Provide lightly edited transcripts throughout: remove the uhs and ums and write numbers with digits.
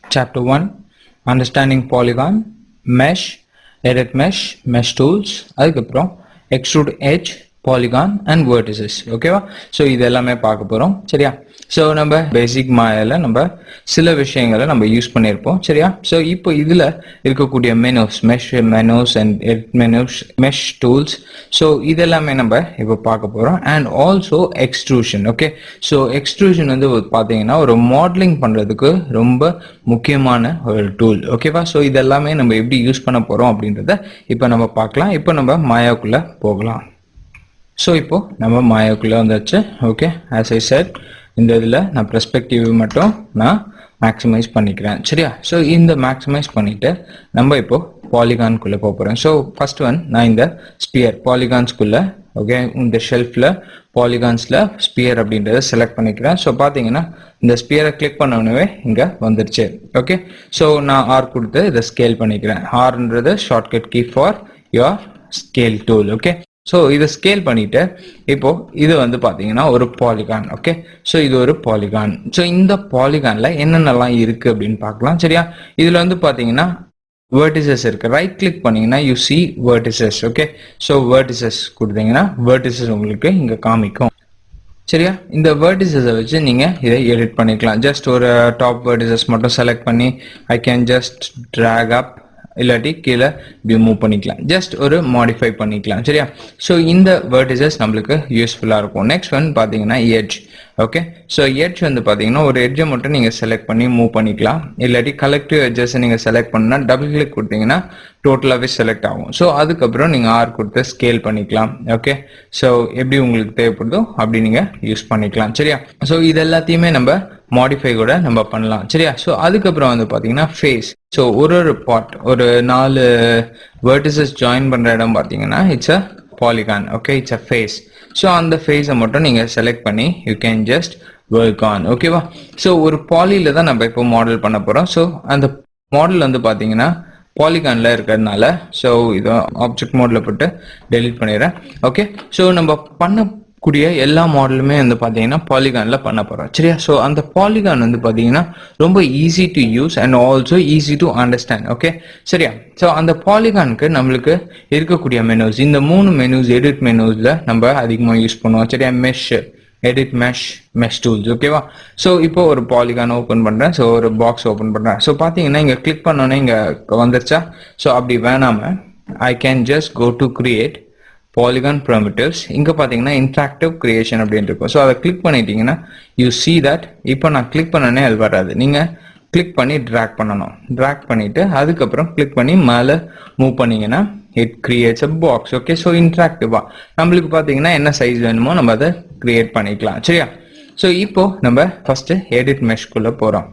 Chapter 1, Understanding Polygon, Mesh, Edit Mesh, Mesh Tools, அதுக்கப்புறம் Extrude Edge, Polygon and Vertices. ஓகேவா? So இது எல்லாமே பார்க்க போகிறோம். சரியா? ஸோ நம்ம பேசிக் மாயால நம்ம சில விஷயங்களை நம்ம யூஸ் பண்ணியிருப்போம். சரியா? ஸோ இப்போ இதில் இருக்கக்கூடிய menus, mesh menus and edit menus, mesh tools, so இதெல்லாமே நம்ம இப்போ பார்க்க போகிறோம். And also extrusion. Okay, so extrusion வந்து பார்த்தீங்கன்னா ஒரு மாடலிங் பண்ணுறதுக்கு ரொம்ப முக்கியமான ஒரு டூல். ஓகேவா? ஸோ இதெல்லாமே நம்ம எப்படி யூஸ் பண்ண போகிறோம் அப்படின்றத இப்போ நம்ம பார்க்கலாம். இப்போ நம்ம மாயாவுக்குள்ளே போகலாம். ஸோ இப்போ நம்ம மாயாவுக்குள்ளே வந்தாச்சு. ஓகே, ஆஸ் ஐ செட், இந்த இதில் நான் பெர்ஸ்பெக்டிவ் மட்டும் நான் மேக்ஸிமைஸ் பண்ணிக்கிறேன். சரியா? ஸோ இந்த மேக்ஸிமைஸ் பண்ணிவிட்டு நம்ம இப்போ பாலிகான்குள்ளே போக போகிறேன். ஸோ ஃபர்ஸ்ட் ஒன், நான் இந்த ஸ்பியர் பாலிகான்ஸ்குள்ளே, ஓகே, இந்த ஷெல்ஃபில் பாலிகான்ஸில் ஸ்பியர் அப்படின்றத செலக்ட் பண்ணிக்கிறேன். ஸோ பார்த்தீங்கன்னா இந்த ஸ்பியரை கிளிக் பண்ணோன்னே இங்கே வந்துருச்சு. ஓகே, ஸோ நான் ஆர் கொடுத்து இதை ஸ்கேல் பண்ணிக்கிறேன். ஆர்ன்றது shortcut key for your scale tool. Okay, so இதை ஸ்கேல் பண்ணிட்டு இப்போ இது வந்து பார்த்தீங்கன்னா ஒரு பாலிகான். ஓகே, ஸோ இது ஒரு பாலிகான். ஸோ இந்த பாலிகானில் என்னென்னலாம் இருக்குது அப்படின்னு பார்க்கலாம். சரியா? இதில் வந்து பார்த்தீங்கன்னா வெர்டிசஸ் இருக்கு. ரைட் கிளிக் பண்ணீங்கன்னா you see vertices. Okay, so vertices கொடுத்தீங்கன்னா வெர்டிசஸ் உங்களுக்கு இங்கே காமிக்கும். சரியா? இந்த வெர்டிசஸை வச்சு நீங்கள் இதை எடிட் பண்ணிக்கலாம். ஜஸ்ட் ஒரு டாப் வெர்டிசஸ் மட்டும் செலக்ட் பண்ணி ஐ கேன் ஜஸ்ட் ட்ராக் அப், இல்லாட்டி கீழே இப்படி மூவ் பண்ணிக்கலாம். ஜஸ்ட் ஒரு மாடிஃபை பண்ணிக்கலாம். சரியா? ஸோ இந்த வெர்டிசஸ் நம்மளுக்கு யூஸ்ஃபுல்லாக இருக்கும். நெக்ஸ்ட் ஒன் பார்த்தீங்கன்னா எட்ஜ். ஓகே, ஸோ எட்ஜ் வந்து பார்த்தீங்கன்னா ஒரு எட்ஜை மட்டும் நீங்கள் செலக்ட் பண்ணி மூவ் பண்ணிக்கலாம். இல்லாட்டி கலெக்டிவ் எட்ஜஸ் நீங்கள் செலக்ட் பண்ணால் டபுள் கிளிக் கொடுத்தீங்கன்னா டோட்டலாகவே செலக்ட் ஆகும். ஸோ அதுக்கப்புறம் நீங்கள் ஆர் கொடுத்து ஸ்கேல் பண்ணிக்கலாம். ஓகே, ஸோ எப்படி உங்களுக்கு தேவைப்படுதோ அப்படி நீங்கள் யூஸ் பண்ணிக்கலாம். சரியா? ஸோ இது எல்லாத்தையுமே நம்ம மாடிஃபை கூட நம்ம பண்ணலாம். சரியா? ஸோ அதுக்கப்புறம் வந்து பார்த்தீங்கன்னா ஃபேஸ். ஸோ ஒரு பார்ட், ஒரு 4 வெர்டிசஸ் ஜாயின் பண்ணுற இடம் பார்த்தீங்கன்னா it's a polygon. Okay, it's a face. So அந்த ஃபேஸை மட்டும் நீங்கள் செலக்ட் பண்ணி you can just work on. ஓகேவா? ஸோ ஒரு பாலியில் தான் நம்ம இப்போ மாடல் பண்ண போகிறோம். ஸோ அந்த மாடல் வந்து பார்த்தீங்கன்னா பாலிகானில் இருக்கிறதுனால ஸோ இதை ஆப்ஜெக்ட் மோடில் போட்டு டெலிட் பண்ணிடுறேன். ஓகே, ஸோ நம்ம பண்ணக்கூடிய எல்லா மாடலுமே வந்து பார்த்தீங்கன்னா பாலிகானில் பண்ண போகிறோம். சரியா? ஸோ அந்த பாலிகான் வந்து பார்த்தீங்கன்னா ரொம்ப easy to use and also easy to understand. Okay, சரியா? ஸோ அந்த பாலிகானுக்கு நம்மளுக்கு இருக்கக்கூடிய மெனூஸ், இந்த 3 மெனூஸ் எடிட் மெனூஸில் நம்ம அதிகமாக யூஸ் பண்ணுவோம். சரியா? Mesh, edit mesh, mesh tools. ஓகேவா? ஸோ இப்போ ஒரு பாலிகான் ஓப்பன் பண்ணுறேன். ஸோ ஒரு பாக்ஸ் ஓப்பன் பண்ணுறேன். ஸோ பார்த்தீங்கன்னா இங்கே கிளிக் பண்ணோன்னே இங்கே வந்துருச்சா? ஸோ அப்படி வேணாமல் I can just go to create polygon primitives. இங்கே பார்த்தீங்கன்னா இன்ட்ராக்டிவ் கிரியேஷன் அப்படின்னு இருக்கும். ஸோ அதை கிளிக் பண்ணிட்டீங்கன்னா யூ சி தட் இப்போ நான் கிளிக் பண்ணனே அது வராது. நீங்கள் கிளிக் பண்ணி ட்ராக் பண்ணணும். ட்ராக் பண்ணிவிட்டு அதுக்கப்புறம் கிளிக் பண்ணி மேலே மூவ் பண்ணிங்கன்னா it creates a box. Okay, so இன்ட்ராக்டிவாக நம்மளுக்கு பார்த்தீங்கன்னா என்ன சைஸ் வேணுமோ நம்ம அதை கிரியேட் பண்ணிக்கலாம். சரியா? ஸோ இப்போ நம்ம ஃபஸ்ட்டு எடிட் மெஷ்குள்ளே போகிறோம்.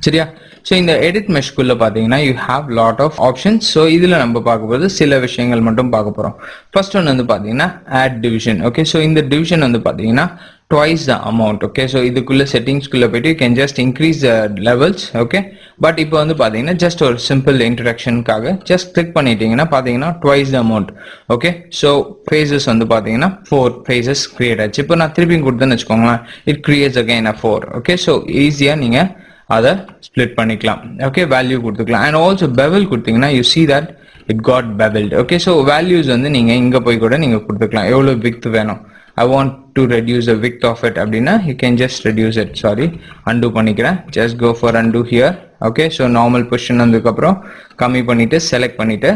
சரியா? ஸோ இந்த எடிட் மெஷ்குள்ளே பார்த்தீங்கன்னா you have lot of options. So இதில் நம்ம பார்க்கும்போது சில விஷயங்கள் மட்டும் பார்க்க போகிறோம். ஃபர்ஸ்ட் ஒன் வந்து பார்த்தீங்கன்னா ஆட் டிவிஷன். ஓகே, ஸோ இந்த டிவிஷன் வந்து பார்த்தீங்கன்னா twice the amount. Okay, so இதுக்குள்ள செட்டிங்ஸ்குள்ளே போயிட்டு you can just increase the levels. Okay, but இப்போ வந்து பார்த்தீங்கன்னா ஜஸ்ட் ஒரு சிம்பிள் இன்ட்ரடக்ஷனுக்காக ஜஸ்ட் கிளிக் பண்ணிட்டீங்கன்னா பார்த்தீங்கன்னா twice the amount. Okay, so faces வந்து பார்த்தீங்கன்னா 4 ஃபேஸஸ் கிரியேட் ஆச்சு. இப்போ நான் திருப்பி கொடுத்தேன்னு வச்சுக்கோங்களேன், it creates again a 4. Okay, so ஈஸியாக நீங்கள் அதை ஸ்ப்ளிட் பண்ணிக்கலாம். ஓகே, வேல்யூ கொடுத்துக்கலாம். அண்ட் ஆல்சோ பெவல் கொடுத்தீங்கன்னா you see that it got bevelled. Okay, so values வந்து நீங்கள் இங்கே போய் கூட நீங்கள் கொடுத்துக்கலாம். எவ்வளோ வித் வேணும், I want to reduce the width of it அப்படின்னா you can just reduce it. Sorry, undo பண்ணிக்கிறேன். Just go for undo here. Okay, so normal position வந்ததுக்கப்புறம் கம்மி பண்ணிட்டு select பண்ணிட்டு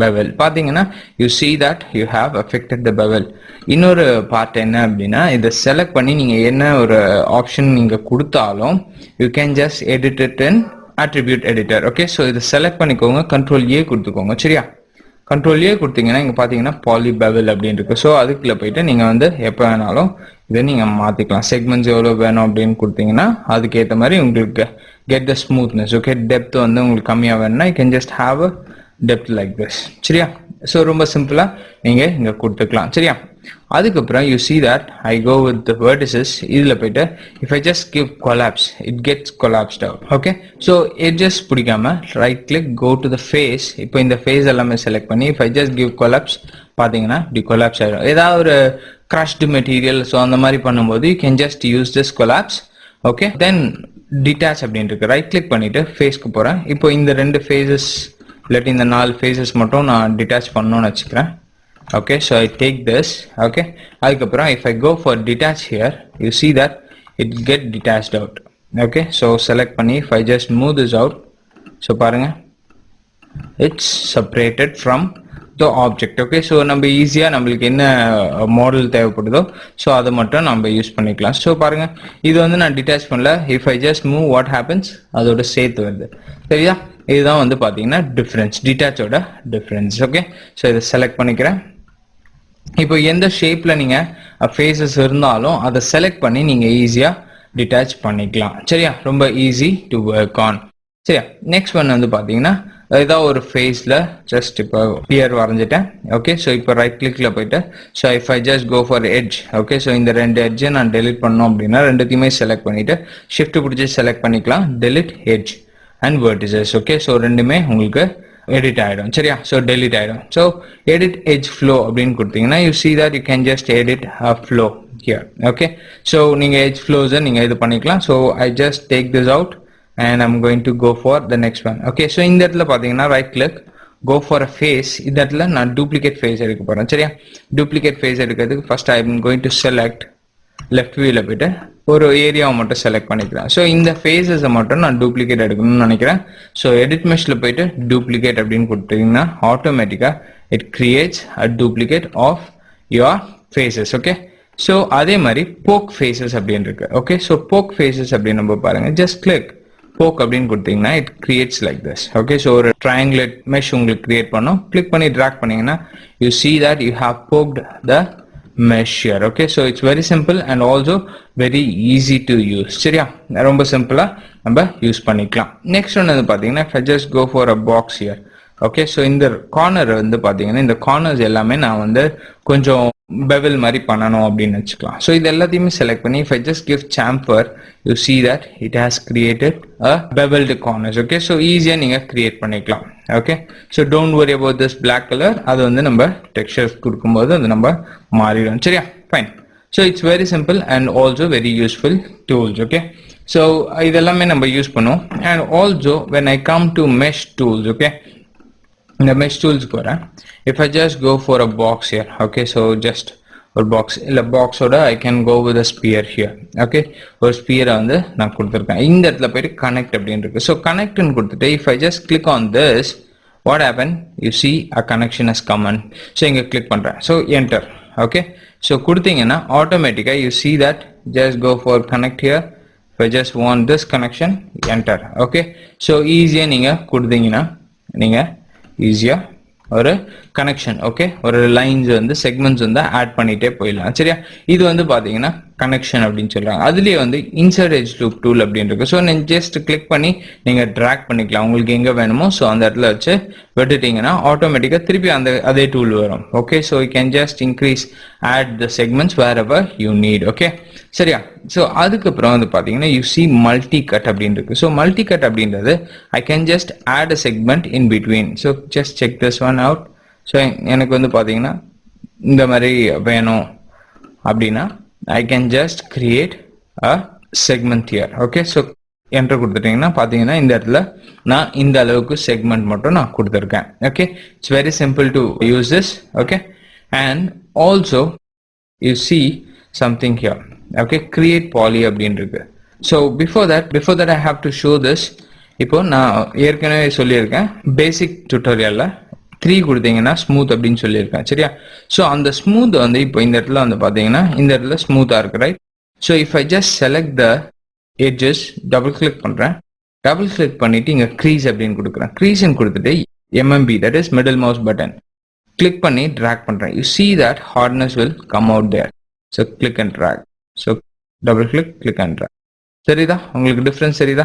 bevel பார்த்தீங்கன்னா you see that you have affected the bevel. இன்னொரு part என்ன அப்படின்னா இதை செலக்ட் பண்ணி நீங்கள் என்ன ஒரு ஆப்ஷன் நீங்கள் கொடுத்தாலும் you can just edit it in attribute editor. Okay, so இதை செலக்ட் பண்ணிக்கோங்க, Control A கொடுத்துக்கோங்க. சரியா? Control A கொடுத்தீங்கன்னா இங்கே பார்த்தீங்கன்னா பாலி பெவல் அப்படின்னு இருக்கு. ஸோ அதுக்குள்ளே போயிட்டு நீங்கள் வந்து எப்போ வேணாலும் இதை நீங்கள் மாற்றிக்கலாம். செக்மெண்ட்ஸ் எவ்வளோ வேணும் அப்படின்னு கொடுத்தீங்கன்னா அதுக்கேற்ற மாதிரி உங்களுக்கு get the smoothness. Okay, depth வந்து உங்களுக்கு கம்மியாக வேணும்னா you can just have a depth like this. சரியா? ஸோ ரொம்ப சிம்பிளாக நீங்கள் இங்கே கொடுத்துக்கலாம். சரியா? அதுக்கப்புறம் you see that I go with vertices. இதில் போயிட்டு if I just give collapse it gets collapsed out. Okay, so edges பிடிக்காம right click go to the face. இப்போ இந்த ஃபேஸ் எல்லாமே செலக்ட் பண்ணி if I just give collapse பார்த்தீங்கன்னா இப்படி collapse ஆகிடும். ஏதாவது ஒரு crushed மெட்டீரியல் ஸோ அந்த மாதிரி பண்ணும்போது you can just use this collapse. Okay, then detach அப்படின்னு இருக்கு. ரைட் கிளிக் பண்ணிட்டு ஃபேஸ்க்கு போறேன். இப்போ இந்த 2 ஃபேஸஸ் இல்லாட்டி இந்த 4 ஃபேஸஸ் மட்டும் நான் டிட்டாச் பண்ணணும்னு வச்சுக்கிறேன். Okay, so I take this. Okay, அதுக்கப்புறம் if I go for detach here, you see that it get detached out. Okay, so select பண்ணி if I just move this out, so பாருங்க it's separated from the object. Okay, so நம்ம ஈஸியாக நம்மளுக்கு என்ன model தேவைப்படுதோ so அதை மட்டும் நம்ம யூஸ் பண்ணிக்கலாம். ஸோ பாருங்க இது வந்து நான் டிட்டாச் பண்ணல. If I just move what happens, அதோட சேர்த்து வருது. சரியா, இதுதான் வந்து பார்த்தீங்கன்னா டிஃப்ரென்ஸ், டிட்டாச்சோட டிஃப்ரென்ஸ். ஓகே, ஸோ இதை செலக்ட் பண்ணிக்கிறேன். இப்போ எந்த ஷேப்பில் நீங்கள் ஃபேஸஸ் இருந்தாலும் அதை செலக்ட் பண்ணி நீங்கள் ஈஸியாக டிட்டாச் பண்ணிக்கலாம். சரியா, ரொம்ப ஈஸி டு ஒர்க் ஆன். சரியா, நெக்ஸ்ட் ஒன் வந்து பார்த்தீங்கன்னா ஏதாவது ஒரு ஃபேஸில் ஜஸ்ட் இப்போ பியர் வரைஞ்சிட்டேன். ஓகே, ஸோ இப்போ ரைட் கிளிக்கில் போயிட்டு so if I just go for edge. Okay, so இந்த 2 எட்ஜை நான் டெலிட் பண்ணோம் அப்படின்னா ரெண்டுத்தையுமே செலக்ட் பண்ணிவிட்டு ஷிஃப்ட் பிடிச்சி செலக்ட் பண்ணிக்கலாம். Delete edge and vertices. Okay, so ரெண்டுமே உங்களுக்கு எடிட் ஆகிடும். சரியா, ஸோ டெலிட் ஆகிடும். ஸோ எடிட் எட்ஜ் ஃப்ளோ அப்படின்னு கொடுத்தீங்கன்னா you see that you can just edit a flow here. Okay, so நீங்கள் எட்ஜ் ஃப்ளோஸை நீங்கள் இது பண்ணிக்கலாம். So I just take this out and I'm going to go for the next one. Okay, so இந்த இடத்துல பாத்தீங்கன்னா right click, go for a face. இந்த இடத்துல நான் duplicate face எடுக்க போறேன். சரியா, duplicate face எடுக்கிறதுக்கு first I'm going to select left viewல போயிட்டு ஒரு ஏரியாவை மட்டும் செலக்ட் பண்ணிக்கிறேன். ஸோ இந்த ஃபேஸஸை மட்டும் நான் டூப்ளிகேட் எடுக்கணும்னு நினைக்கிறேன். ஸோ எடிட் மெஷ்ல போயிட்டு டூப்ளிகேட் அப்படின்னு கொடுத்தீங்கன்னா ஆட்டோமேட்டிக்கா it creates a duplicate of your faces. Okay, so அதே மாதிரி போக் ஃபேஸஸ் அப்படின்னு இருக்கு. ஓகே, ஸோ போக் ஃபேஸஸ் அப்படின்னு நம்ம பாருங்க, ஜஸ்ட் கிளிக் போக் அப்படின்னு கொடுத்தீங்கன்னா it creates like this. Okay, so ஒரு ட்ரையாங்குலேட் மெஷ் உங்களுக்கு கிரியேட் பண்ணும். கிளிக் பண்ணி ட்ராக் பண்ணீங்கன்னா you see that you have poked the mesh here. Okay, so it's very simple and also very easy to use. சரியா, ரொம்ப சிம்பிளா நம்ம யூஸ் பண்ணிக்கலாம். நெக்ஸ்ட் ஒன்று வந்து பார்த்தீங்கன்னா if I just go for a box here. Okay, so இந்த corner வந்து பார்த்தீங்கன்னா இந்த கார்னர்ஸ் எல்லாமே நான் வந்து கொஞ்சம் பெவல் மாதிரி பண்ணணும் அப்படின்னு வச்சுக்கலாம். ஸோ இது எல்லாத்தையுமே செலக்ட் பண்ணி if I just give chamfer, you see that it has created a beveled corners. Okay, so ஈஸியாக நீங்கள் கிரியேட் பண்ணிக்கலாம். Okay, so don't worry about this black color, அது வந்து நம்ம டெக்ஸ்சர்ஸ் கொடுக்கும்போது அது நம்ம மாறிடும். சரியா, fine. So it's very simple and also very useful tools. Okay, so இதெல்லாமே நம்ம யூஸ் பண்ணுவோம். And also when I come to mesh tools, okay, இந்த mesh tools போறேன். if I just go for a box here, okay, so just ஒரு box இல்லை பாக்ஸோட I can go with a sphere here. Okay, ஒரு ஸ்பியரை வந்து நான் கொடுத்துருக்கேன். இந்த இடத்துல போயிட்டு கனெக்ட் அப்படின்னு இருக்கு. ஸோ கனெக்ட்னு கொடுத்துட்டு if I just click on this, what happen, you see a connection has come in. So இங்கே கிளிக் பண்ணுறேன். So enter. ஓகே, ஸோ கொடுத்தீங்கன்னா ஆட்டோமேட்டிக்காக you see that just go for connect here. if I just want this connection, enter. Okay, so ஈஸியாக நீங்கள் கொடுத்தீங்கன்னா நீங்கள் ஈஸியாக ஒரு கனெக்ஷன், ஓகே, ஒரு லைன்ஸ் வந்து செக்மெண்ட்ஸ் வந்து ஆட் பண்ணிட்டே போயிடலாம். சரியா, இது வந்து பார்த்தீங்கன்னா கனெக்ஷன் அப்படின்னு சொல்றாங்க. அதுலேயே வந்து இன்சர்ட் எட்ஜ் லூப் டூல் அப்படின்னு இருக்கு. ஸோ நீங்கள் ஜஸ்ட் கிளிக் பண்ணி நீங்கள் ட்ராக் பண்ணிக்கலாம் உங்களுக்கு எங்கே வேணுமோ. ஸோ அந்த இடத்துல வச்சு விட்டுட்டீங்கன்னா ஆட்டோமேட்டிக்காக திருப்பி அதே டூல் வரும். Okay, so you can just increase add the segments wherever you need. Okay, சரியா. ஸோ அதுக்கப்புறம் வந்து பார்த்தீங்கன்னா யூ see மல்டி கட் அப்படின்னு இருக்கு. ஸோ மல்டி கட் அப்படின்றது I can just add a segment in between. So just check this one out. So எனக்கு வந்து பார்த்தீங்கன்னா இந்த மாதிரி வேணும் அப்படின்னா I can just create a segment here. Okay, so enter கொடுத்துட்டீங்கன்னா பார்த்தீங்கன்னா இந்த இடத்துல நான் இந்த அளவுக்கு செக்மெண்ட் மட்டும் நான் கொடுத்துருக்கேன். Okay, it's very simple to use this. Okay, and also you see something here. Okay, create poly அப்படின்னு இருக்கு. So before that I have to show this. இப்போ நான் ஏற்கனவே சொல்லியிருக்கேன் பேசிக் டியூட்டோரியல்ல 3 கொடுத்தீங்கன்னா ஸ்மூத் அப்படின்னு சொல்லியிருக்கேன். சரியா, ஸோ அந்த ஸ்மூத் வந்து இப்போ இந்த இடத்துல வந்து பார்த்தீங்கன்னா இந்த இடத்துல ஸ்மூத்தாக இருக்கு, right? So if I just select the edges, double click பண்ணுறேன். டபுள் கிளிக் பண்ணிட்டு இங்கே க்ரீஸ் அப்படின்னு கொடுக்குறேன். க்ரீஸ்ன்னு கொடுத்துட்டு MMB, that is middle mouse button, click பண்ணி ட்ராக் பண்ணுறேன். You see that hardness will come out there. So click and drag. So double click and drag. சரிதா, உங்களுக்கு difference சரிதா?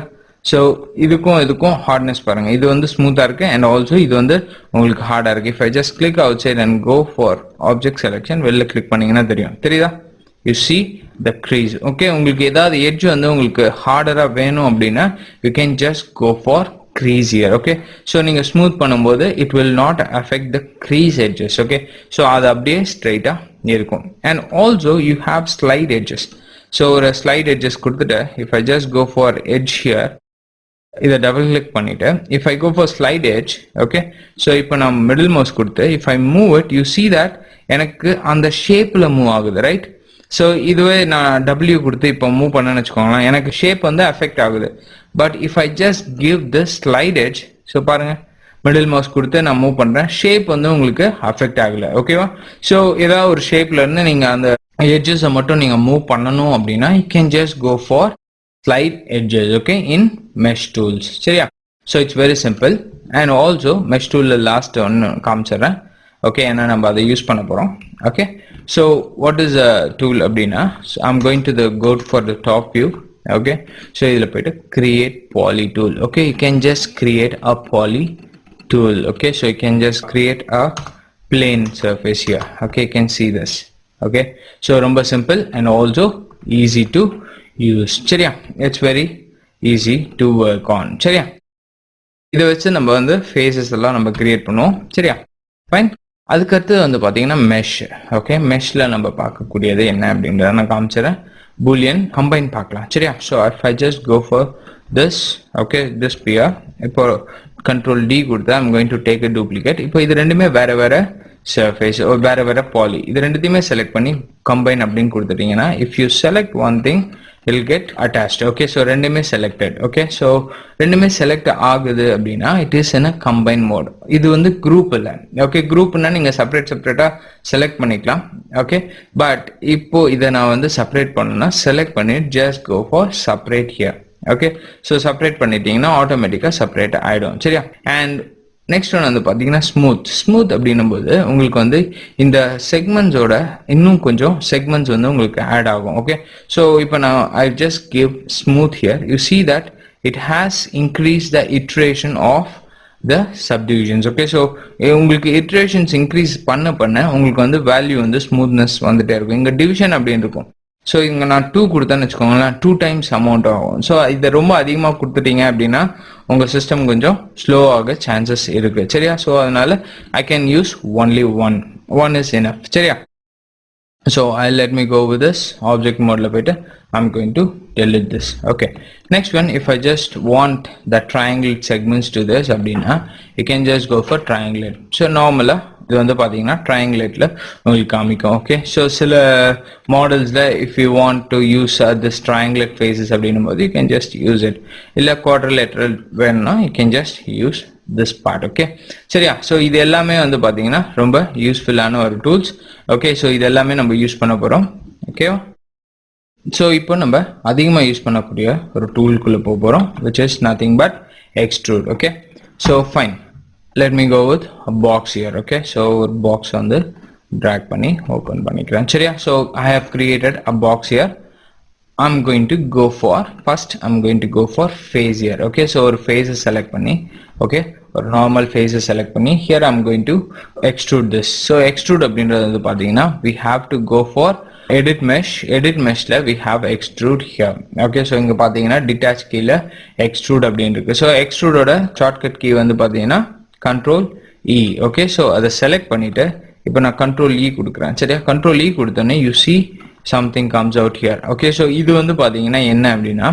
So இதுக்கும் ஹார்ட்னஸ் பாருங்க, இது வந்து ஸ்மூத்தா இருக்கு அண்ட் ஆல்சோ இது வந்து உங்களுக்கு ஹார்டா இருக்கு. If I just click outside and go for object selection, வெளில கிளிக் பண்ணீங்கன்னா தெரியுதா? You see the crease. Okay, உங்களுக்கு ஏதாவது எட்ஜ் வந்து உங்களுக்கு ஹார்டரா வேணும் அப்படின்னா you can just go for crease here. Okay, so நீங்க ஸ்மூத் பண்ணும்போது it will not affect the crease edges. Okay, so அது அப்படியே ஸ்ட்ரைட்டா இருக்கும். And also you have slide edges. So ஒரு ஸ்லைட் எட்ஜஸ் கொடுத்துட்டு if I just go for edge here, இதை double click பண்ணிட்டு if I go for slide edge, okay, so இப்போ நான் மிடில் மவுஸ் கொடுத்து if I move it, you see that எனக்கு அந்த ஷேப்பில் மூவ் ஆகுது, ரைட்? ஸோ இதுவே நான் W கொடுத்து இப்போ மூவ் பண்ணேன்னு வச்சுக்கோங்களேன், எனக்கு ஷேப் வந்து அஃபெக்ட் ஆகுது. But if I just give this slight edge, so பாருங்க மிடில் மவுஸ் கொடுத்து நான் மூவ் பண்றேன், ஷேப் வந்து உங்களுக்கு அஃபெக்ட் ஆகல, ஓகேவா? ஸோ ஏதாவது ஒரு ஷேப்ல இருந்து நீங்க அந்த எட்ஜஸை மட்டும் நீங்க மூவ் பண்ணணும் அப்படின்னா you can just go for slide edges, okay, in mesh tools. சரியா? So it's very simple. And also mesh டூல்ல லாஸ்ட் ஒன்று காமிச்சிடுறேன், ஓகே, ஏன்னா நம்ம அதை யூஸ் பண்ண போறோம். Okay, so what is a tool அப்படின்னா, I'm going to go for the top view. Okay, so இதில் போயிட்டு create poly tool. Okay, you can just create a poly tool. Okay, so you can just create a plane surface here. Okay, you can see this. Okay, so ரொம்ப simple and also easy to use. சரியா? It's very easy to work on. சரியா? இதை வச்சு நம்ம வந்து faces எல்லாம் நம்ம create பண்ணுவோம். சரியா? ஃபைன். அதுக்கடுத்து வந்து பார்த்தீங்கன்னா மெஷ். ஓகே, மெஷ்ல நம்ம பார்க்கக்கூடியது என்ன அப்படின்றத நான் காமிச்சிடறேன். பூலியன் கம்பைன் பார்க்கலாம். சரியா? So if I just go for this, okay, this peer, இப்போ Control D கொடுத்தா I'm going to take a duplicate. இப்போ இது ரெண்டுமே வேற வேற surface, வேற வேற poly, இது ரெண்டுத்தையுமே செலக்ட் பண்ணி combine அப்படின்னு கொடுத்துட்டீங்கன்னா if you select one thing it will get attached. Okay, so ரெண்டுமே selected. Okay, so ரெண்டுமே select ஆகுது அப்படின்னா it is in a combine mode. இது வந்து group இல்ல. Okay, groupனா நீங்க செப்பரேட்டா செலக்ட் பண்ணிக்கலாம். Okay, but இப்போ இதை நான் வந்து செப்பரேட் பண்ணணும்னா select பண்ணி just go for separate here. Okay, so separate பண்ணிட்டீங்கன்னா ஆட்டோமேட்டிக்காக செப்பரேட் ஆகிடும். சரியா? அண்ட் நெக்ஸ்ட் ஒன் வந்து பார்த்தீங்கன்னா ஸ்மூத் அப்படின்னும் போது உங்களுக்கு வந்து இந்த செக்மெண்ட்ஸோட இன்னும் கொஞ்சம் செக்மெண்ட்ஸ் வந்து உங்களுக்கு ஆட் ஆகும். ஓகே, ஸோ இப்போ நான் I just give smooth here, you see that it has increase the iteration of the subdivisions. Okay, so உங்களுக்கு இட்ரேஷன்ஸ் இன்க்ரீஸ் பண்ண உங்களுக்கு வந்து வேல்யூ வந்து ஸ்மூத்னஸ் வந்துட்டே இருக்கும். இங்கே டிவிஷன் அப்படின்னு இருக்கும். ஸோ இங்கே நான் 2 கொடுத்தேன்னு வச்சுக்கோங்களேன், 2 times அமௌண்ட் ஆகும். ஸோ இதை ரொம்ப அதிகமாக கொடுத்துட்டீங்க அப்படின்னா உங்கள் சிஸ்டம் கொஞ்சம் ஸ்லோ ஆக சான்சஸ் இருக்கு. சரியா? ஸோ அதனால I can use only one is enough. சரியா? So I let me go with this object மோட்ல போயிட்டு I'm going to delete this. Okay, next one, if I just want the triangulate segments to this அப்படின்னா you can just go for triangulate. So normally இது வந்து பார்த்தீங்கன்னா ட்ரையாங்குலேட்ல உங்களுக்கு காமிக்கும். Okay, so சில மாடல்ஸ்ல if you want to use this triangulate faces அப்படின்னும் போது you can just use it. இல்லை குவாட்ரிலேட்டரல் வேணும்னா you can just use this part. Okay, சரியா? ஸோ இது எல்லாமே வந்து பார்த்தீங்கன்னா ரொம்ப யூஸ்ஃபுல்லான ஒரு டூல்ஸ். ஓகே, ஸோ இது எல்லாமே நம்ம யூஸ் பண்ண போகிறோம். ஓகேவா? ஸோ இப்போ நம்ம அதிகமாக யூஸ் பண்ணக்கூடிய ஒரு டூலுக்குள்ளே போக போகிறோம், which is nothing but extrude. Okay, so fine. Let me go with a box here. Okay, so box on the drag பண்ணி open பண்ணிக்கிறேன். சரியா? So I have created a box here. I'm going to go for face here. Okay, so ஒரு face select பண்ணி, okay, ஒரு normal face select பண்ணி here I'm going to extrude this. So extrude அப்படின்றது வந்து பார்த்தீங்கன்னா we have to go for edit meshல we have extrude here. Okay, so இங்க பார்த்தீங்கன்னா detach கீழ extrude அப்படின்னு இருக்கு. So extrudeோட shortcut key வந்து பார்த்தீங்கன்னா Control E. Okay, so அதை செலக்ட் பண்ணிட்டு இப்போ நான் Control E கொடுக்குறேன். சரியா? Control E கொடுத்தோன்னே you see something comes out here. Okay, so இது வந்து பார்த்தீங்கன்னா என்ன அப்படின்னா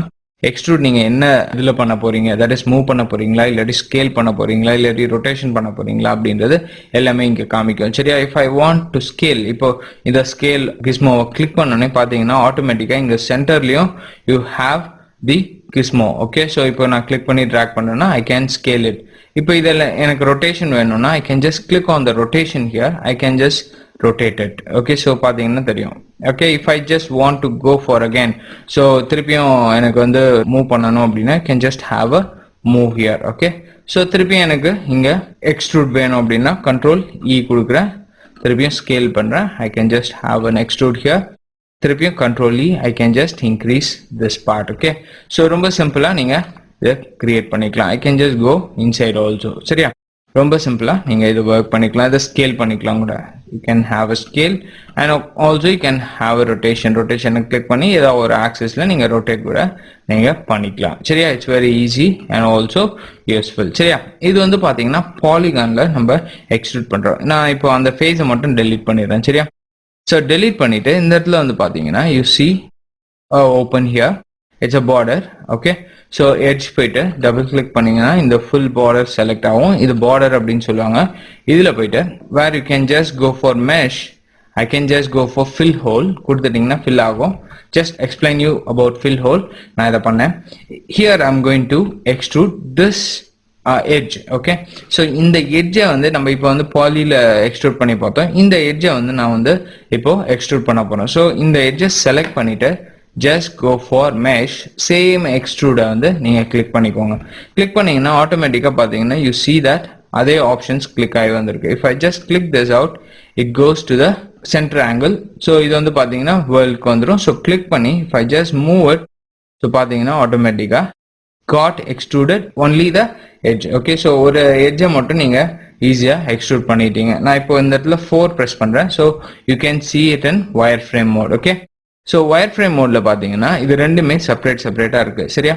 எக்ஸ்ட்ரூட் நீங்க என்ன இதுல பண்ண போறீங்க, தட் இஸ் மூவ் பண்ண போறீங்களா, இல்லாட்டி ஸ்கேல் பண்ண போறீங்களா, இல்லாட்டி ரொட்டேஷன் பண்ண போறீங்களா அப்படின்றது எல்லாமே இங்க காமிக்கும். சரியா? If I want to scale, இப்போ இந்த ஸ்கேல் கிஸ்மோவை கிளிக் பண்ணோன்னே பார்த்தீங்கன்னா ஆட்டோமேட்டிக்கா இங்க சென்டர்லயும் you have the gizmo. Okay, so இப்போ நான் கிளிக் பண்ணி ட்ராக் பண்ணேன்னா ஐ கேன் ஸ்கேல் இட். இப்போ இதில் எனக்கு ரொட்டேஷன் வேணும்னா ஐ can just click on the rotation here, I can just rotate it. Okay, so பாத்தீங்கன்னா தெரியும். Okay, if I just want to go for again, so திருப்பியும் எனக்கு வந்து மூவ் பண்ணணும் அப்படின்னா can just have a move here. Okay, so திருப்பியும் எனக்கு இங்க extrude வேணும் அப்படின்னா Control E கொடுக்குறேன், திருப்பியும் scale பண்றேன், I can just have an extrude here, திருப்பியும் Control E, I can just increase this part. Okay, so ரொம்ப சிம்பிளா நீங்க இதை கிரியேட் பண்ணிக்கலாம். I can just go inside also. சரியா? ரொம்ப சிம்பிளா நீங்க இது ஒர்க் பண்ணிக்கலாம். இதை ஸ்கேல் பண்ணிக்கலாம் கூட. You can have a scale and also you can have a rotation. Click பண்ணி ஏதாவது ஒரு ஆக்சிஸ்ல நீங்க ரொட்டேட் கூட நீங்க பண்ணிக்கலாம். சரியா? It's very easy and also useful. சரியா? இது வந்து பாத்தீங்கன்னா பாலிகான்ல நம்ம எக்ஸ்ட்ரூட் பண்றோம். நான் இப்போ அந்த ஃபேஸை மட்டும் டெலீட் பண்ணிடுறேன். சரியா? ஸோ டெலீட் பண்ணிட்டு இந்த இடத்துல வந்து பாத்தீங்கன்னா you see open here. It's a border. Okay, so edge போயிட்டு double click பண்ணீங்கன்னா இந்த full border select ஆகும். இது border அப்படின்னு சொல்லுவாங்க. இதுல போயிட்டு where you can just go for mesh, I can just go for fill hole. கொடுத்துட்டீங்கன்னா fill ஆகும். Just explain you about fill hole. நான் இதை பண்ணேன். Here I'm going to extrude this edge. Okay, so இந்த edge வந்து நம்ம இப்போ வந்து polyல extrude பண்ணி பார்த்தோம். இந்த edge வந்து நான் வந்து இப்போ extrude பண்ண போறேன். So இந்த edge select பண்ணிட்டு just go for mesh, same extrude வந்து நீங்க click பண்ணிக்கோங்க. click பண்ணீங்கன்னா ஆட்டோமேட்டிக்கா பாத்தீங்கன்னா you see that அதே options click ஆகி வந்திருக்கு. If I just click this out, it goes to the center angle. So இது வந்து பாத்தீங்கன்னா worldக்கு வந்துரும். So click பண்ணி if I just move it, so பாத்தீங்கன்னா ஆட்டோமேட்டிக்கா got extruded only the edge. Okay, so ஒரு edge மட்டும் நீங்க ஈஸியா extrude பண்ணிட்டீங்க. நான் இப்போ இந்த இடத்துல 4 press பண்றேன். So you can see it in wireframe mode. Okay, so wireframe modeல பாத்தீங்கன்னா இது ரெண்டுமே செப்பரேட்டா இருக்கு. சரியா?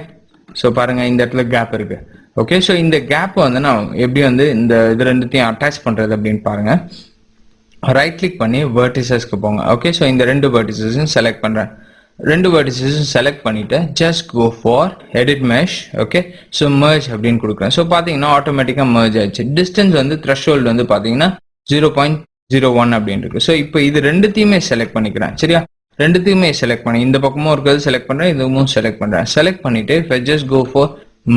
So பாருங்க இந்த இடத்துல கேப் இருக்கு. Okay, so இந்த கேப் வந்து நான் எப்படி வந்து இந்த இது ரெண்டுத்தையும் அட்டாச் பண்றது அப்படின்னு பாருங்க. ரைட் கிளிக் பண்ணி வெர்டிசஸ்க்கு போங்க. ஓகே, so இந்த ரெண்டு வெர்டிசஸையும் செலக்ட் பண்றேன். ரெண்டு வெர்டிசஸும் செலக்ட் பண்ணிட்டு just go for edit mesh. Okay, so merge அப்படின்னு கொடுக்குறேன். ஸோ பார்த்தீங்கன்னா ஆட்டோமேட்டிக்கா merge ஆயிடுச்சு. டிஸ்டன்ஸ் வந்து threshold வந்து பார்த்தீங்கன்னா 0.01 அப்படின்னு இருக்கு. ஸோ இப்போ இது ரெண்டுத்தையுமே செலக்ட் பண்ணிக்கிறேன். சரியா? ரெண்டுத்தையுமே செலக்ட் பண்ணி இந்த பக்கமும் இருக்கிறது செலக்ட் பண்றேன், இதுவும் செலக்ட் பண்றேன். செலக்ட் பண்ணிட்டு if I just go for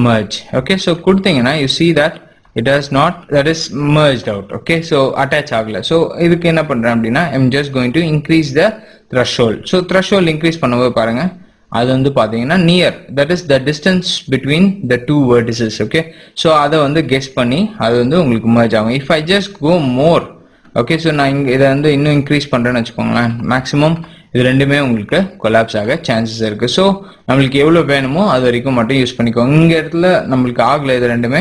merge. Okay, so கொடுத்தீங்கன்னா you see that it has not, that is merged out. Okay, so attach ஆகல. so இதுக்கு என்ன பண்றேன் அப்படின்னா I'm just going to increase the threshold. so threshold increase பண்ணும்போது பாருங்க அது வந்து பாத்தீங்கன்னா near, that is the distance between the two vertices. okay, so அதை வந்து guess பண்ணி அது வந்து உங்களுக்கு merge ஆகும். if I just go more, okay, so நான் இதை வந்து இன்னும் increase பண்றேன்னு வச்சுக்கோங்களேன், maximum இது ரெண்டுமே உங்களுக்கு கொலாப்ஸ் ஆக சான்சஸ் இருக்கு. ஸோ நம்மளுக்கு எவ்வளவு வேணுமோ அது வரைக்கும் மட்டும் யூஸ் பண்ணிக்கோங்க. இங்க இடத்துல நம்மளுக்கு ஆகல இது ரெண்டுமே.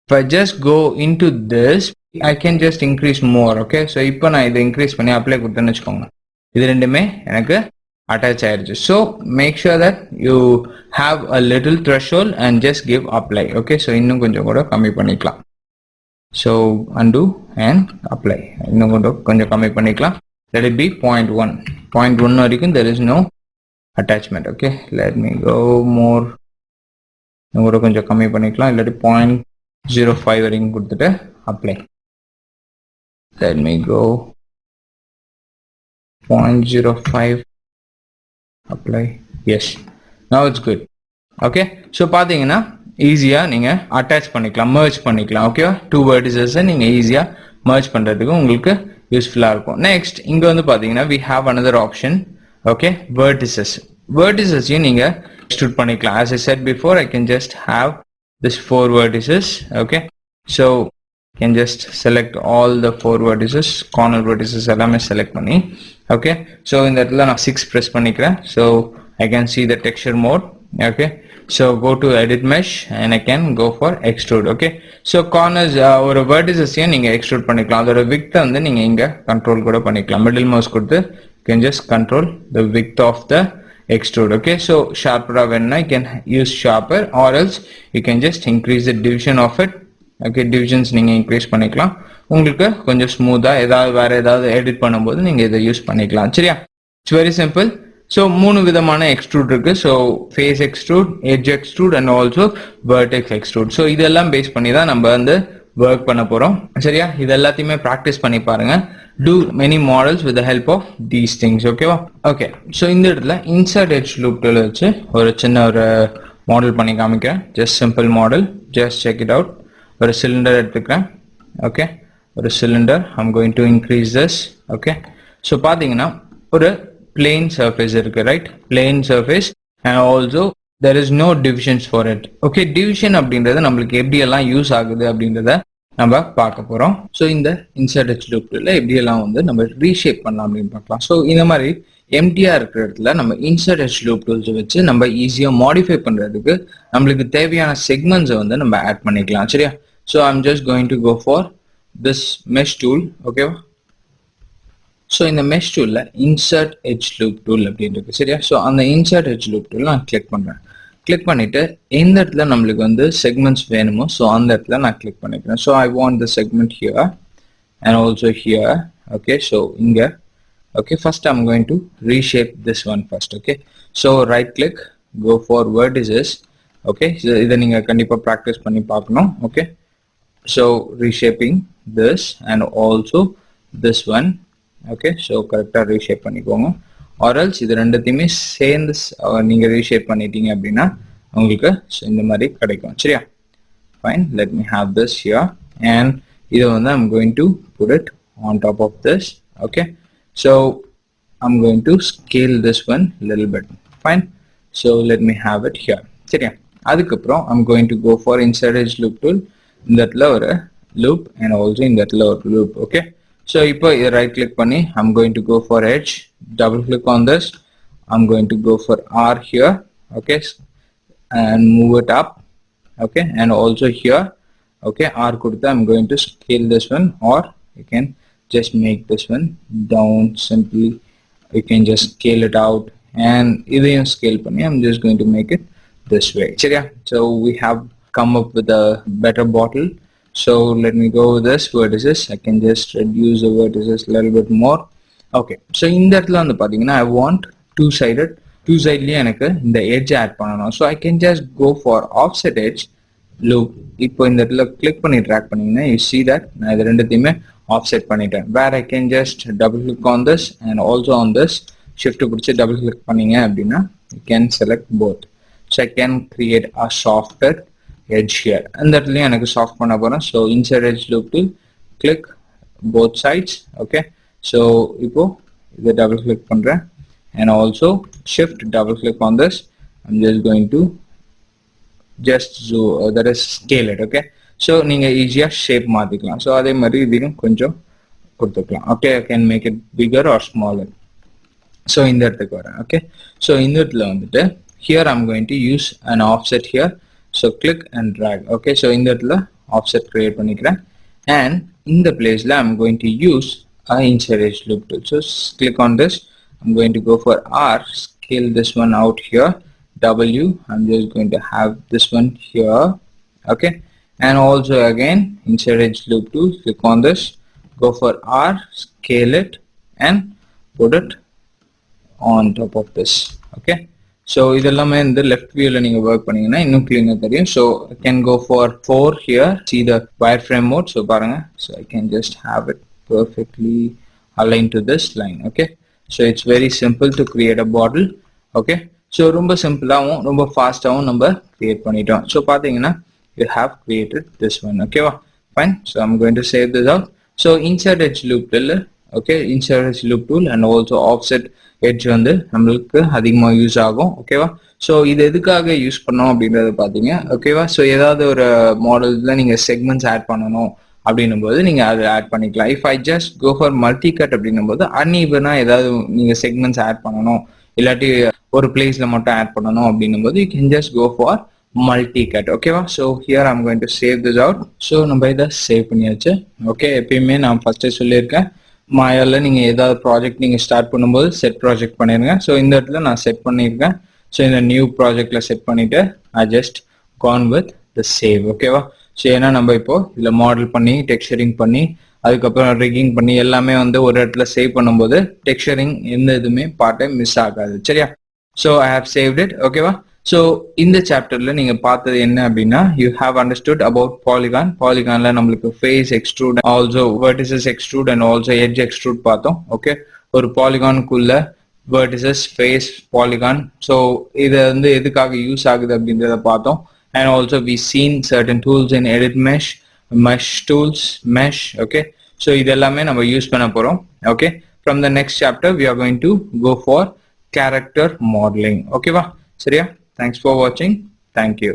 if I just go into this, I can just increase more. okay, so இப்போ நான் இதை increase பண்ணி apply கொடுத்தேன்னு வச்சுக்கோங்க, இது ரெண்டுமே எனக்கு attach ஆயிருச்சு. so make sure that you have a little threshold and just give apply. okay, so இன்னும் கொஞ்சம் கூட கம்மி பண்ணிக்கலாம். so undo and apply. இன்னும் கொஞ்சம் கம்மி பண்ணிக்கலாம். let it be 0.1. 0.1 வரைக்கும் there is no attachment. okay, let me go more. இன்னும் கொஞ்சம் கம்மி பண்ணிக்கலாம். இல்லாட்டி 0.05 வரைக்கும் கொடுத்துட்டு apply. let me go 0.05, apply. yes, now it's good. okay, so பாத்தீங்கன்னா ஈஸியா நீங்க அட்டாச் பண்ணிக்கலாம், merge பண்ணிக்கலாம். ஓகேவா? டூ வெர்டிசஸ் நீங்க ஈஸியா merge பண்றதுக்கு உங்களுக்கு யூஸ்ஃபுல்லா இருக்கும். நெக்ஸ்ட் இங்க வந்து பாத்தீங்கன்னா we have another option. okay, vertices. vertices-ஐயும் நீங்க extrude பண்ணிக்கலாம். as I said before, I can just have this 4 vertices. okay, so you can just select all the 4 vertices, corner vertices எல்லாமே select பண்ணி, okay, so இந்த இடத்துல நான் 6 press பண்ணிக்கிறேன். so I can see the texture mode. okay, so go to edit mesh and I can go for extrude. okay, so corners ஒரு vertices நீங்க extrude பண்ணிக்கலாம். அதோட width வந்து நீங்க இங்க control கூட பண்ணிக்கலாம். middle mouse கொடுத்து you can just control the width of the extrude. okay, so sharper வேணும்னா you can use sharper, or else you can just increase the division of it. okay, divisions நீங்க increase பண்ணிக்கலாம். உங்களுக்கு கொஞ்சம் ஸ்மூத்தா ஏதாவது வேற ஏதாவது எடிட் பண்ணும்போது நீங்க இதை யூஸ் பண்ணிக்கலாம். சரியா? It's very simple. ஸோ 3 விதமான எக்ஸ்ட்ரூட் இருக்கு. So face extrude, edge extrude and also vertex extrude. So இதெல்லாம் பேஸ் பண்ணி தான் நம்ம வந்து ஒர்க் பண்ண போறோம். சரியா? இது எல்லாத்தையுமே ப்ராக்டிஸ் பண்ணி பாருங்க. do many models with the help of these things. ஓகேவா? ஓகே, ஸோ இந்த இடத்துல இன்சர்ட் எட்ஜ் லூப் டூல் வச்சு ஒரு சின்ன ஒரு மாடல் பண்ணி காமிக்கிறேன். Just simple model, just check it out. ஒரு சிலிண்டர் எடுத்துக்கிறேன். ஓகே, ஒரு cylinder. I'm going to increase this. Okay, so பார்த்தீங்கன்னா ஒரு பிளேன் சர்ஃபேஸ் இருக்கு, right? Plane surface and also there is no divisions for it. Okay, division அப்படின்றது நம்மளுக்கு எப்படி எல்லாம் யூஸ் ஆகுது அப்படின்றத நம்ம பார்க்க போறோம். ஸோ இந்த இன்சர்ட் எட்ஜ் லூப் டூல்ல எப்படியெல்லாம் வந்து நம்ம ரீஷேப் பண்ணலாம் அப்படின்னு பார்க்கலாம். ஸோ இந்த மாதிரி எம்டிஆர் இருக்கிற இடத்துல நம்ம இன்சர்ட் எட்ஜ் லூப் டூல்ஸ் வச்சு நம்ம ஈஸியாக மாடிஃபை பண்றதுக்கு நம்மளுக்கு தேவையான செக்மெண்ட்ஸை வந்து நம்ம ஆட் பண்ணிக்கலாம். சரியா? So I'm just going to go for this mesh tool. ஓகேவா? ஸோ இந்த மெஷ் டூல்ல இன்சர்ட் எட்ஜ் லூப் டூல் அப்படின்னு இருக்கு. சரியா? ஸோ அந்த இன்சர்ட் எட்ஜ் லூப் டூல் நான் கிளிக் பண்றேன். கிளிக் பண்ணிட்டு எந்த இடத்துல நம்மளுக்கு வந்து செக்மெண்ட்ஸ் வேணுமோ ஸோ அந்த இடத்துல நான் கிளிக் பண்ணிக்கிறேன். So I want the segment here and also here. Okay, so இங்க Okay, first I'm going to reshape this one first. Okay, so right click, go for vertices. Okay, so இதை நீங்க கண்டிப்பா practice பண்ணி பார்க்கணும். Okay, so reshaping this and also this one. Okay, so கரெக்டா reshape பண்ணிக்கோங்க, or else இது ரெண்டுத்தையுமே சேர்ந்து நீங்க reshape பண்ணிட்டீங்க அப்படின்னா உங்களுக்கு இந்த மாதிரி கிடைக்கும். சரியா? Fine, let me have this here, and இதை வந்து I'm going to put it on top of this. Okay, so I'm going to scale this one a little bit. Fine, so let me have it here. சரியா? அதுக்கப்புறம் I'm going to go for insert edge loop tool. இந்த இடத்துல ஒரு loop and also இந்த இடத்துல ஒரு loop. Okay, so இப்போ இதை right click பண்ணி I'm going to go for edge, double click on this. I'm going to go for R here. Okay, and move it up. Okay, and also here. Okay, R கொடுத்து I'm going to scale this one, or you can just make this one down simply. You can just scale it out, and இதையும் scale பண்ணி I'm just going to make it this way. சரியா? So we have come up with a better bottle. So let me go with this vertices. I can just reduce the vertices a little bit more. Okay, so இந்த இடத்துல வந்து பாத்தீங்கன்னா I want two sideலயே எனக்கு இந்த edge add பண்ணணும். So I can just go for offset edge loop. இப்போ இந்த இடத்துல click பண்ணி drag பண்ணீங்கன்னா you see that நான் இது ரெண்டுத்தையுமே offset பண்ணிட்டேன். Where I can just double click on this and also on this, shift பிடிச்சு double click பண்ணீங்க அப்படின்னா you can select both. So I can create a softer edge here. அந்த இடத்துலயும் எனக்கு soft பண்ண போறேன். So insert edge loop tool, click both sides. Okay, so இப்போ இதை double click பண்றேன், and also shift double click on this. I'm just going to just that is scale it. Okay, so நீங்க ஈஸியா shape மாத்திக்கலாம். So அதே மாதிரி இதையும் கொஞ்சம் கொடுத்துக்கலாம். Okay, I can make it bigger or smaller. So இந்த இடத்துக்கு வரேன். Okay, so இந்த இடத்துல வந்துட்டு here I'm going to use an offset here. So click and drag. Okay, so இந்த இடத்துல offset create பண்ணிக்கிறேன், and in the place la I'm going to use a insert edge loop tool. So click on this. I'm going to go for R, scale this one out here. W, I'm just going to have this one here. Okay, and also again insert edge loop tool, click on this, go for R, scale it and put it on top of this. Okay, so இதெல்லாமே இந்த left viewல நீங்க work பண்ணீங்கன்னா இன்னும் cleaner தெரியும். So I can go for 4 here, see the wireframe mode. So பாருங்க, so I can just have it perfectly aligned to this line. Okay, so it's very simple to create a bottle. Okay, so ரொம்ப சிம்பிளாவும் ரொம்ப ஃபாஸ்டாவும் நம்ம create பண்ணிட்டோம். So பார்த்தீங்கன்னா you have created this one. ஓகேவா? fine, so I'm going to save this out. So insert edge loop tool, okay, insert edge loop tool and also offset edge வந்து நம்மளுக்கு அதிகமாக use ஆகும். ஓகேவா? ஸோ இது எதுக்காக யூஸ் பண்ணோம் அப்படின்றத பார்த்தீங்க. ஓகேவா? ஸோ ஏதாவது ஒரு மாடல்ல நீங்கள் செக்மெண்ட்ஸ் ஆட் பண்ணணும் அப்படின்னும் போது நீங்க அதை ஆட் பண்ணிக்கலாம். If I just go for multi cut அப்படின்னும் போது அன்இவனா ஏதாவது நீங்க செக்மெண்ட்ஸ் ஆட் பண்ணணும், இல்லாட்டி ஒரு பிளேஸ்ல மட்டும் ஆட் பண்ணணும் அப்படின்னும் போது you can just go for multi cut. ஓகேவா? So here I'm going to save this out. So நம்ம இதை சேவ் பண்ணியாச்சு. ஓகே, எப்பயுமே நான் ஃபர்ஸ்டே சொல்லியிருக்கேன், மாயால நீங்க ஏதாவது ப்ராஜெக்ட் நீங்க ஸ்டார்ட் பண்ணும்போது செட் ப்ராஜெக்ட் பண்ணிருங்க. ஸோ இந்த இடத்துல நான் செட் பண்ணியிருக்கேன். ஸோ இந்த நியூ ப்ராஜெக்ட்ல செட் பண்ணிட்டு I just Khan with the save. ஓகேவா? ஸோ ஏன்னா நம்ம இப்போ இதில் மாடல் பண்ணி டெக்ஸ்சரிங் பண்ணி அதுக்கப்புறம் ரிக்கிங் பண்ணி எல்லாமே வந்து ஒரு இடத்துல சேவ் பண்ணும்போது டெக்ஸ்சரிங் எந்த இதுவுமே பார்ட்டே மிஸ் ஆகாது. சரியா? So I have saved it. ஓகேவா? ஸோ இந்த சாப்டர்ல நீங்க பார்த்தது என்ன அப்படின்னா, you have understood about polygon. பாலிகான்ல நம்மளுக்கு face extrude, also vertices extrude and also edge extrude பார்த்தோம். ஓகே, ஒரு பாலிகானுக்குள்ள வெர்டிசஸ், ஃபேஸ், பாலிகான், ஸோ இது வந்து எதுக்காக யூஸ் ஆகுது அப்படின்றத பார்த்தோம். And also we seen certain tools in edit mesh tools, mesh. Okay, so இதெல்லாமே நம்ம யூஸ் பண்ண போறோம். Okay, from the next chapter we are going to go for character modeling. Okay வா? சரியா? Thanks for watching. Thank you.